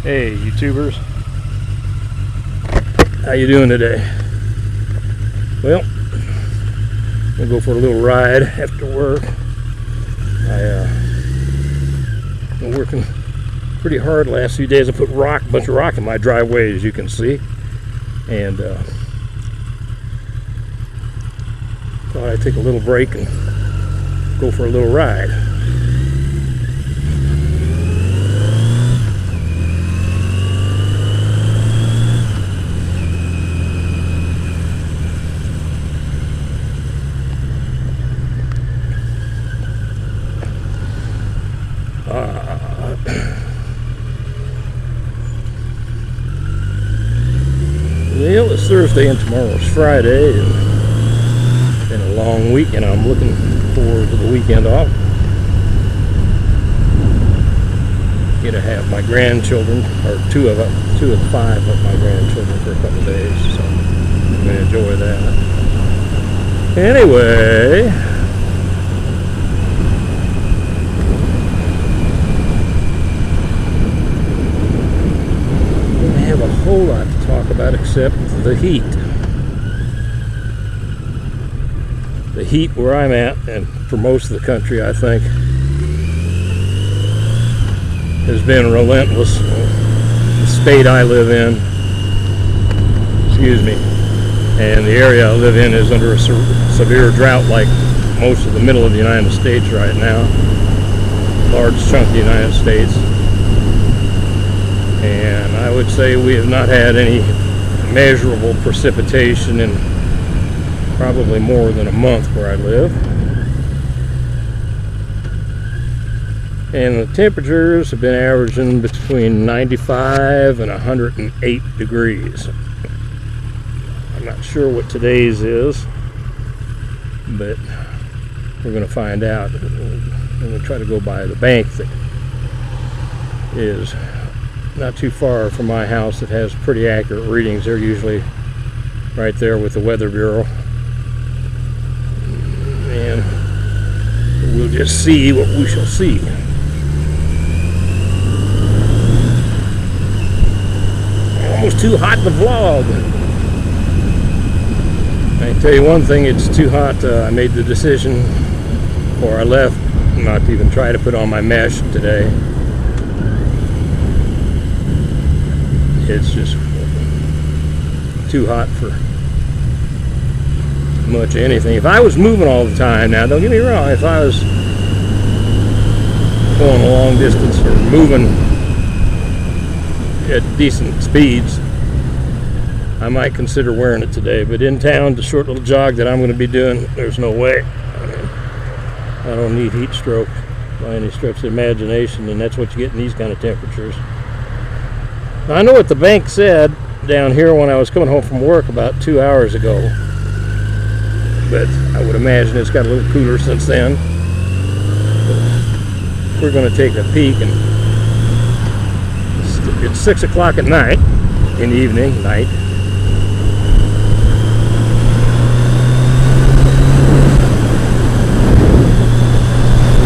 Hey YouTubers, how you doing today? Well, I'm gonna go for a little ride after work. I've been working pretty hard the last few days. I put a bunch of rock in my driveway, as you can see, and thought I'd take a little break and go for a little ride. Well, it's Thursday and tomorrow's Friday, and it's been a long week, and I'm looking forward to the weekend off. Get to have my grandchildren, or two of the 5 of my grandchildren for a couple of days, so I'm going to enjoy that. Anyway, have a whole lot to talk about except the heat. The heat where I'm at, and for most of the country, I think, has been relentless. The state I live in, and the area I live in is under a severe drought, like most of the middle of the United States right now, large chunk of the United States. And I would say we have not had any measurable precipitation in probably more than a month where I live. And the temperatures have been averaging between 95 and 108 degrees. I'm not sure what today's is, but we're going to find out. I'm going to try to go by the bank that is not too far from my house that has pretty accurate readings. They're usually right there with the Weather Bureau, and we'll just see what we shall see. Almost too hot to vlog. I can tell you one thing, it's too hot. I made the decision before I left not to even try to put on my mesh today. It's just too hot for much anything. If I was moving all the time, now don't get me wrong, if I was going a long distance or moving at decent speeds, I might consider wearing it today. But in town, the short little jog that I'm going to be doing, there's no way. I don't need heat stroke by any stretch of the imagination, and that's what you get in these kind of temperatures. I know what the bank said down here when I was coming home from work about 2 hours ago, but I would imagine it's got a little cooler since then. But we're going to take a peek, and it's 6 o'clock at night, in the evening, night.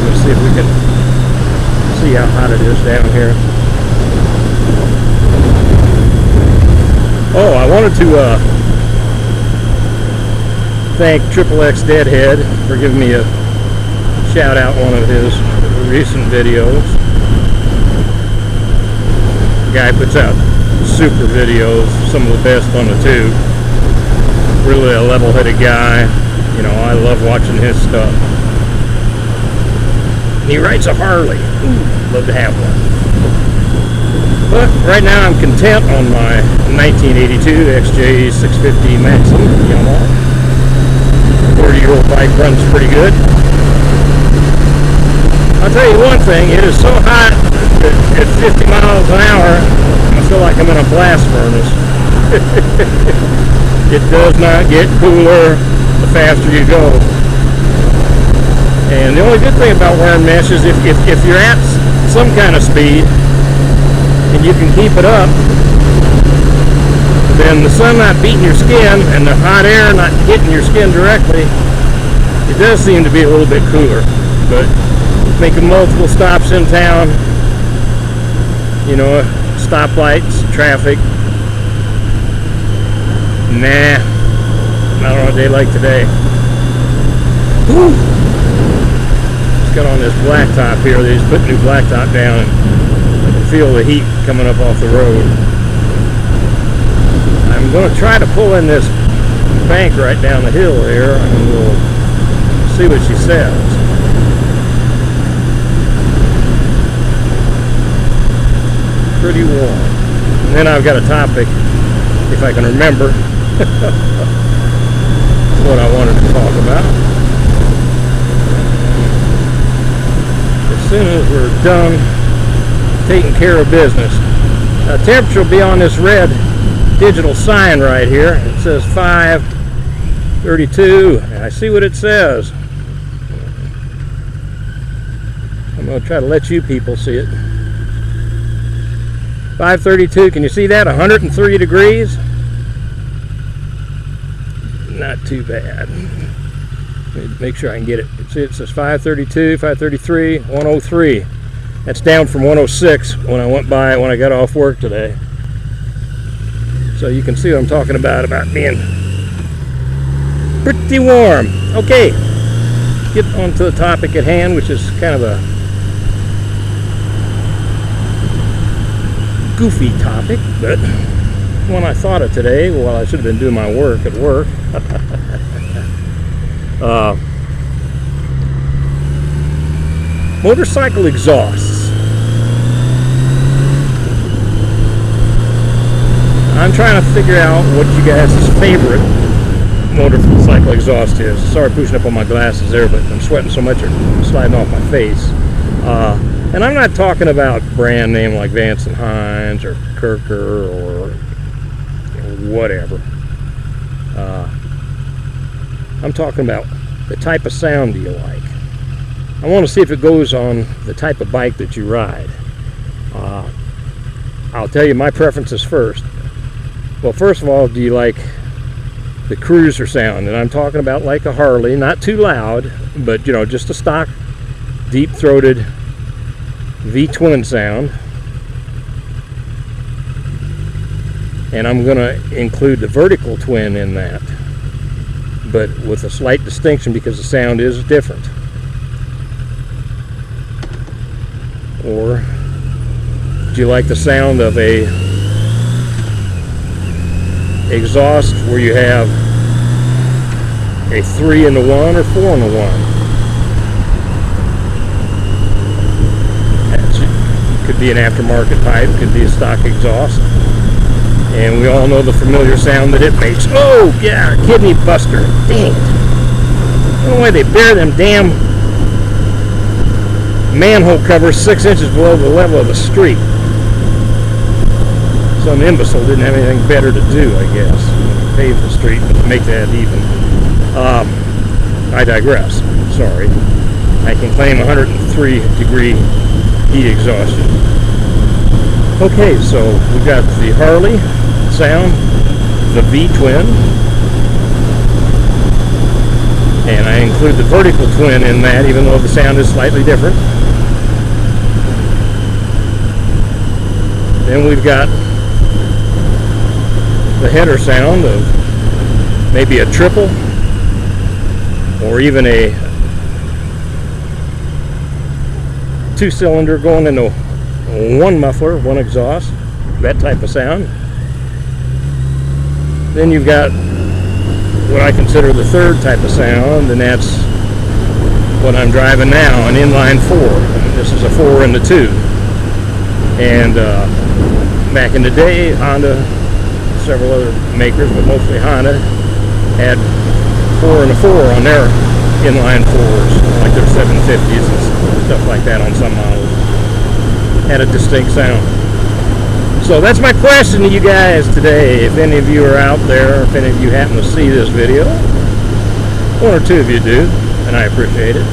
Let's see if we can see how hot it is down here. Oh, I wanted to thank XXX Deadhead for giving me a shout out one of his recent videos. The guy puts out super videos, some of the best on the tube. Really a level-headed guy. You know, I love watching his stuff. And he rides a Harley. Ooh, love to have one. But right now I'm content on my 1982 XJ 650 Maxim Yamaha. 40-year-old bike runs pretty good. I'll tell you one thing, it is so hot that at 50 miles an hour, I feel like I'm in a blast furnace. It does not get cooler the faster you go. And the only good thing about wearing mesh is if you're at some kind of speed, and you can keep it up, then the sun not beating your skin and the hot air not hitting your skin directly, it does seem to be a little bit cooler. But making multiple stops in town, you know, stoplights, traffic. Nah, not on a day like today. Whew. Just got on this blacktop here. They just put new blacktop down, and I can feel the heat coming up off the road. I'm going to try to pull in this bank right down the hill here, and we'll see what she says. Pretty warm. And then I've got a topic, if I can remember, what I wanted to talk about. As soon as we're done taking care of business. Temperature will be on this red digital sign right here. It says 532. I see what it says. I'm going to try to let you people see it. 532, can you see that? 103 degrees. Not too bad. Let me make sure I can get it. See, it says 532, 533, 103. That's down from 106 when I went by when I got off work today. So you can see what I'm talking about being pretty warm. Okay, get on to the topic at hand, which is kind of a goofy topic, but one I thought of today while I should have been doing my work at work. Motorcycle exhausts. I'm trying to figure out what you guys' favorite motorcycle exhaust is. Sorry pushing up on my glasses there, but I'm sweating so much they're sliding off my face. And I'm not talking about brand name like Vance and Hines or Kirker or whatever. I'm talking about the type of sound do you like. I want to see if it goes on the type of bike that you ride. I'll tell you my preferences first. Well, first of all, do you like the cruiser sound? And I'm talking about like a Harley, not too loud, but you know, just a stock deep-throated V-twin sound. And I'm going to include the vertical twin in that, but with a slight distinction because the sound is different. Or do you like the sound of a exhaust where you have a 3-in-1 or 4-in-1? Could be an aftermarket pipe, could be a stock exhaust. And we all know the familiar sound that it makes. Oh, yeah, kidney buster. Dang it. I don't know why they bury them damn manhole covers 6 inches below the level of the street. Some imbecile didn't have anything better to do, I guess. Pave the street and make that even. I digress. Sorry. I can claim 103-degree heat exhaustion. Okay, so we've got the Harley sound, the V-twin, and I include the vertical twin in that, even though the sound is slightly different. Then we've got the header sound of maybe a triple or even a 2-cylinder going into one muffler, one exhaust, that type of sound. Then you've got what I consider the third type of sound, and that's what I'm driving now, an inline 4. This is a 4 and a 2. And back in the day, Honda, several other makers, but mostly Honda, had 4 and a 4 on their inline 4s, like their 750s and stuff like that on some models. Had a distinct sound. So that's my question to you guys today. If any of you are out there, if any of you happen to see this video, one or two of you do, and I appreciate it.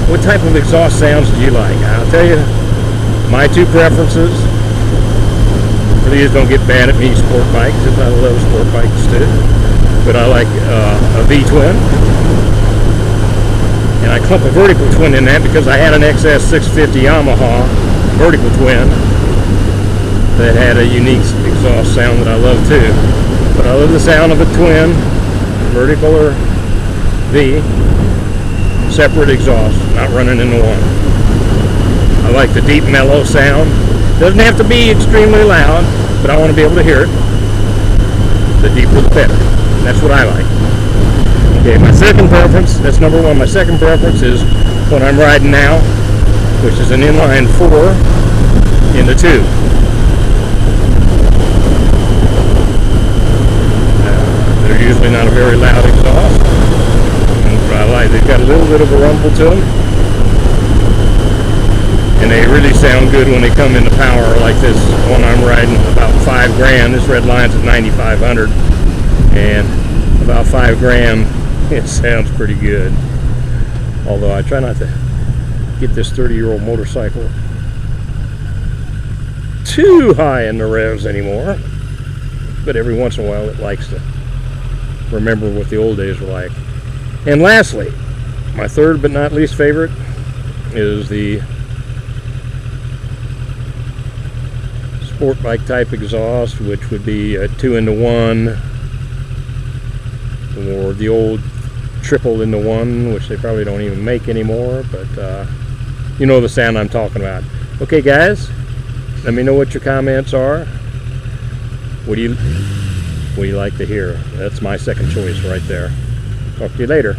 What type of exhaust sounds do you like? I'll tell you my two preferences. Please don't get mad at me, sport bikes, because I love sport bikes too. But I like a V-twin. And I clump a vertical twin in that because I had an XS 650 Yamaha vertical twin. that had a unique exhaust sound that I love too. But I love the sound of a twin, vertical or V, separate exhaust, not running into one. I like the deep mellow sound. Doesn't have to be extremely loud, but I want to be able to hear it. The deeper the better. That's what I like. Okay, my second preference, that's number one. My second preference is what I'm riding now, which is an inline 4 in the 2. They're usually not a very loud exhaust. But I like, they've got a little bit of a rumble to them. And they really sound good when they come into power, like this one I'm riding, about 5 grand. This red line's at 9,500, and about 5 grand, it sounds pretty good. Although I try not to get this 30-year-old motorcycle too high in the revs anymore, but every once in a while it likes to remember what the old days were like. And lastly, my third but not least favorite is the sport bike type exhaust, which would be a 2-into-1 or the old triple into 1, which they probably don't even make anymore, but you know the sound I'm talking about. Okay guys, let me know what your comments are. What do you like to hear? That's my second choice right there. Talk to you later.